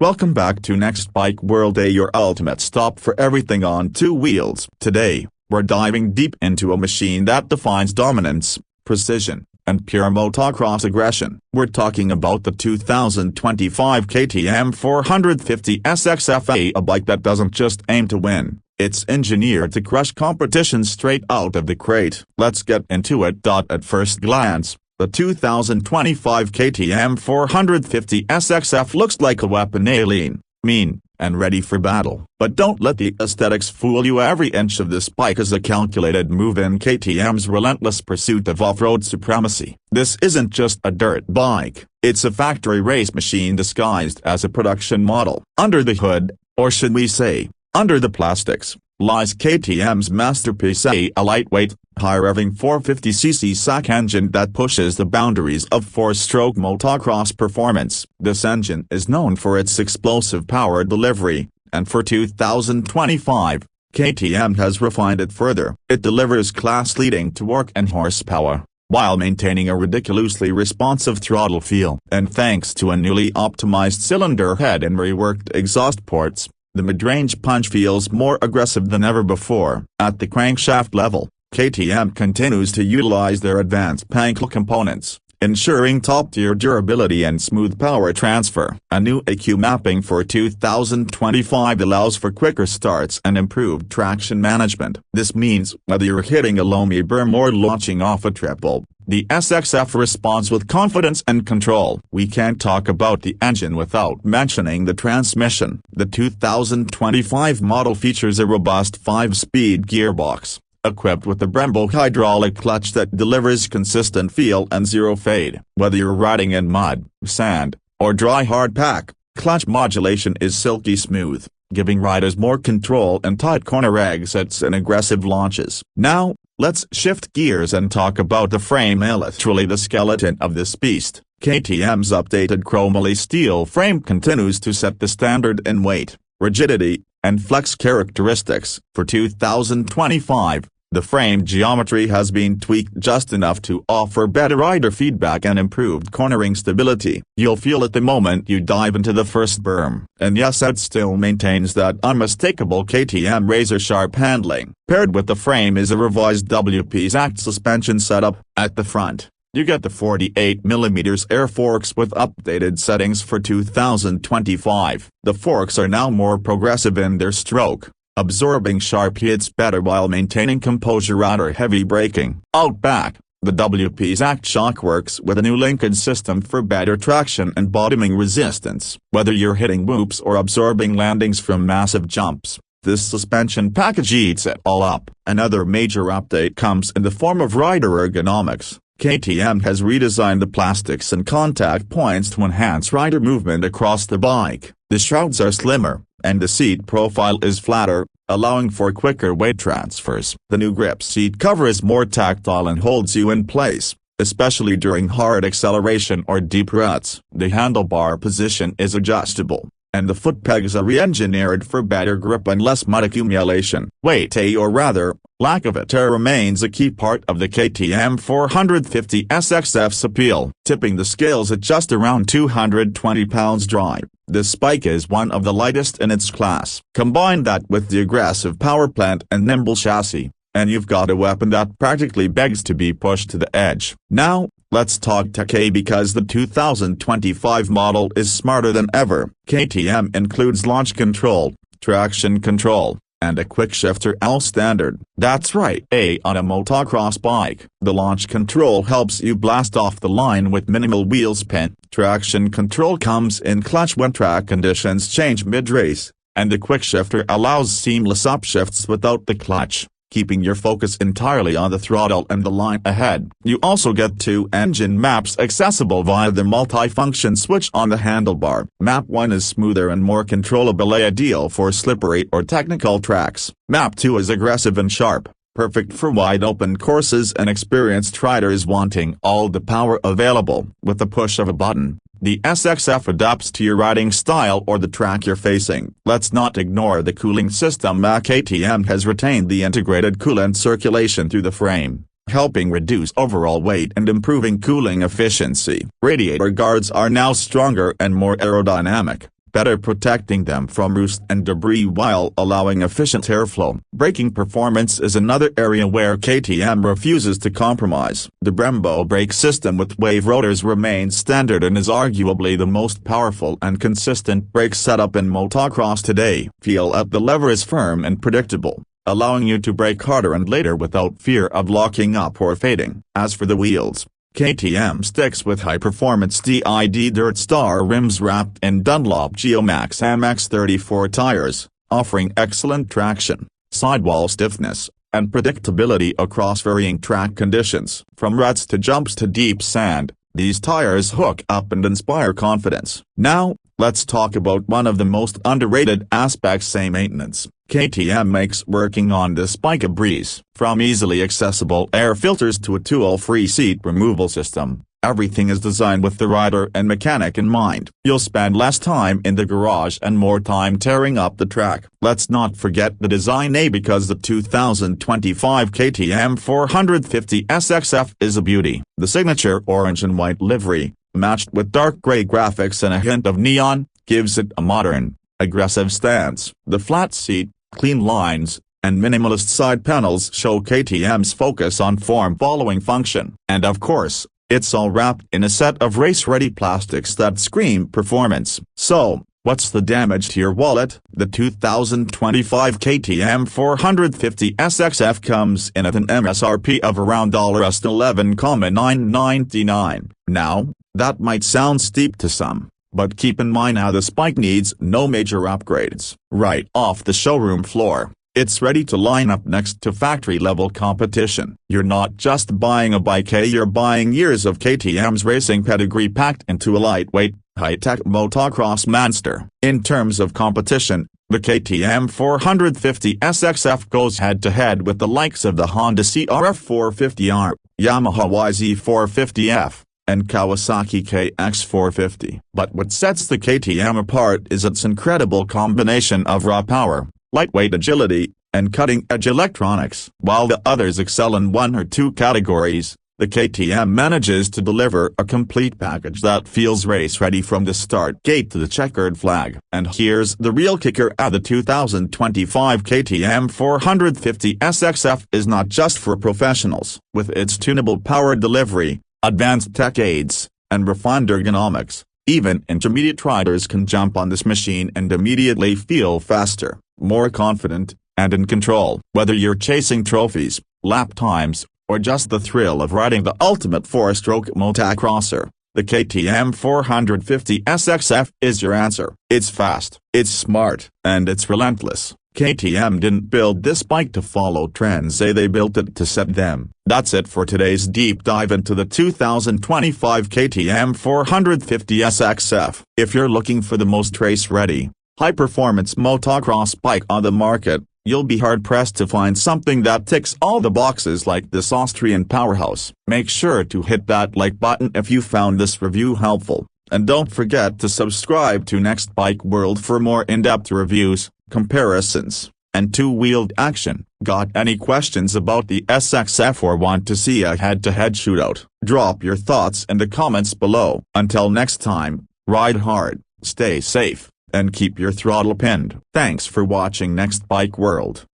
Welcome back to Next Bike World, your ultimate stop for everything on two wheels. Today, we're diving deep into a machine that defines dominance, precision, and pure motocross aggression. We're talking about the 2025 KTM 450 SXF, a bike that doesn't just aim to win, it's engineered to crush competition straight out of the crate. Let's get into it. At first glance, the 2025 KTM 450 SXF looks like a weapon, lean, mean, and ready for battle. But don't let the aesthetics fool you. Every inch of this bike is a calculated move in KTM's relentless pursuit of off-road supremacy. This isn't just a dirt bike, it's a factory race machine disguised as a production model. Under the hood, or should we say, under the plastics, lies KTM's masterpiece, a lightweight, high-revving 450cc SOHC engine that pushes the boundaries of four-stroke motocross performance. This engine is known for its explosive power delivery, and for 2025, KTM has refined it further. It delivers class-leading torque and horsepower, while maintaining a ridiculously responsive throttle feel. And thanks to a newly optimized cylinder head and reworked exhaust ports, the mid-range punch feels more aggressive than ever before. At the crankshaft level, KTM continues to utilize their advanced pancake components, ensuring top-tier durability and smooth power transfer. A new EQ mapping for 2025 allows for quicker starts and improved traction management. This means whether you're hitting a loamy berm or launching off a triple, the SXF responds with confidence and control. We can't talk about the engine without mentioning the transmission. The 2025 model features a robust 5-speed gearbox, equipped with a Brembo hydraulic clutch that delivers consistent feel and zero fade. Whether you're riding in mud, sand, or dry hard pack, clutch modulation is silky smooth, giving riders more control in tight corner exits and aggressive launches. Now, let's shift gears and talk about the frame, literally the skeleton of this beast. KTM's updated chromoly steel frame continues to set the standard in weight, rigidity, and flex characteristics. For 2025, the frame geometry has been tweaked just enough to offer better rider feedback and improved cornering stability. You'll feel it the moment you dive into the first berm. And yes, it still maintains that unmistakable KTM razor-sharp handling. Paired with the frame is a revised WP XACT suspension setup. At the front, you get the 48mm air forks with updated settings for 2025. The forks are now more progressive in their stroke, absorbing sharp hits better while maintaining composure under heavy braking. Out back, the WP XACT shock works with a new linkage system for better traction and bottoming resistance. Whether you're hitting whoops or absorbing landings from massive jumps, this suspension package eats it all up. Another major update comes in the form of rider ergonomics. KTM has redesigned the plastics and contact points to enhance rider movement across the bike. The shrouds are slimmer, and the seat profile is flatter, allowing for quicker weight transfers. The new grip seat cover is more tactile and holds you in place, especially during hard acceleration or deep ruts. The handlebar position is adjustable, and the foot pegs are re-engineered for better grip and less mud accumulation. Weight, or rather, lack of it, remains a key part of the KTM 450 SXF's appeal. Tipping the scales at just around 220 pounds dry, this bike is one of the lightest in its class. Combine that with the aggressive power plant and nimble chassis, and you've got a weapon that practically begs to be pushed to the edge. Now, let's talk tech, because the 2025 model is smarter than ever. KTM includes launch control, traction control, and a quickshifter all standard. That's right, on a motocross bike. The launch control helps you blast off the line with minimal wheel spin. Traction control comes in clutch when track conditions change mid-race, and the quickshifter allows seamless upshifts without the clutch, keeping your focus entirely on the throttle and the line ahead. You also get two engine maps accessible via the multi-function switch on the handlebar. Map 1 is smoother and more controllable, ideal for slippery or technical tracks. Map 2 is aggressive and sharp, perfect for wide-open courses and experienced riders wanting all the power available. With the push of a button, the SXF adapts to your riding style or the track you're facing. Let's not ignore the cooling system. KTM has retained the integrated coolant circulation through the frame, helping reduce overall weight and improving cooling efficiency. Radiator guards are now stronger and more aerodynamic, better protecting them from rust and debris while allowing efficient airflow. Braking performance is another area where KTM refuses to compromise. The Brembo brake system with wave rotors remains standard and is arguably the most powerful and consistent brake setup in motocross today. Feel at the lever is firm and predictable, allowing you to brake harder and later without fear of locking up or fading. As for the wheels, KTM sticks with high-performance DID Dirt Star rims wrapped in Dunlop Geomax MX34 tires, offering excellent traction, sidewall stiffness, and predictability across varying track conditions. From ruts to jumps to deep sand, these tires hook up and inspire confidence. Now, let's talk about one of the most underrated aspects: say maintenance. KTM makes working on this bike a breeze. From easily accessible air filters to a tool-free seat removal system, everything is designed with the rider and mechanic in mind. You'll spend less time in the garage and more time tearing up the track. Let's not forget the design because the 2025 KTM 450 SXF is a beauty. The signature orange and white livery, matched with dark gray graphics and a hint of neon, gives it a modern, aggressive stance. The flat seat, clean lines, and minimalist side panels show KTM's focus on form following function. And of course, it's all wrapped in a set of race-ready plastics that scream performance. So, what's the damage to your wallet? The 2025 KTM 450 SXF comes in at an MSRP of around $11,999. Now, that might sound steep to some, but keep in mind how this bike needs no major upgrades. Right off the showroom floor, it's ready to line up next to factory-level competition. You're not just buying a bike, you're buying years of KTM's racing pedigree packed into a lightweight, high-tech motocross monster. In terms of competition, the KTM 450 SXF goes head-to-head with the likes of the Honda CRF 450R, Yamaha YZ450F, and Kawasaki KX450. But what sets the KTM apart is its incredible combination of raw power, lightweight agility, and cutting-edge electronics. While the others excel in one or two categories, the KTM manages to deliver a complete package that feels race-ready from the start gate to the checkered flag. And here's the real kicker: the 2025 KTM 450 SXF is not just for professionals. With its tunable power delivery, advanced tech aids, and refined ergonomics, even intermediate riders can jump on this machine and immediately feel faster, more confident, and in control. Whether you're chasing trophies, lap times, or just the thrill of riding the ultimate four-stroke motocrosser, the KTM 450 SXF is your answer. It's fast, it's smart, and it's relentless. KTM didn't build this bike to follow trends, they built it to set them. That's it for today's deep dive into the 2025 KTM 450 SXF. If you're looking for the most race-ready, high-performance motocross bike on the market, you'll be hard-pressed to find something that ticks all the boxes like this Austrian powerhouse. Make sure to hit that like button if you found this review helpful, and don't forget to subscribe to Next Bike World for more in-depth reviews, comparisons, and two-wheeled action. Got any questions about the SXF or want to see a head-to-head shootout? Drop your thoughts in the comments below. Until next time, ride hard, stay safe, and keep your throttle pinned. Thanks for watching Next Bike World.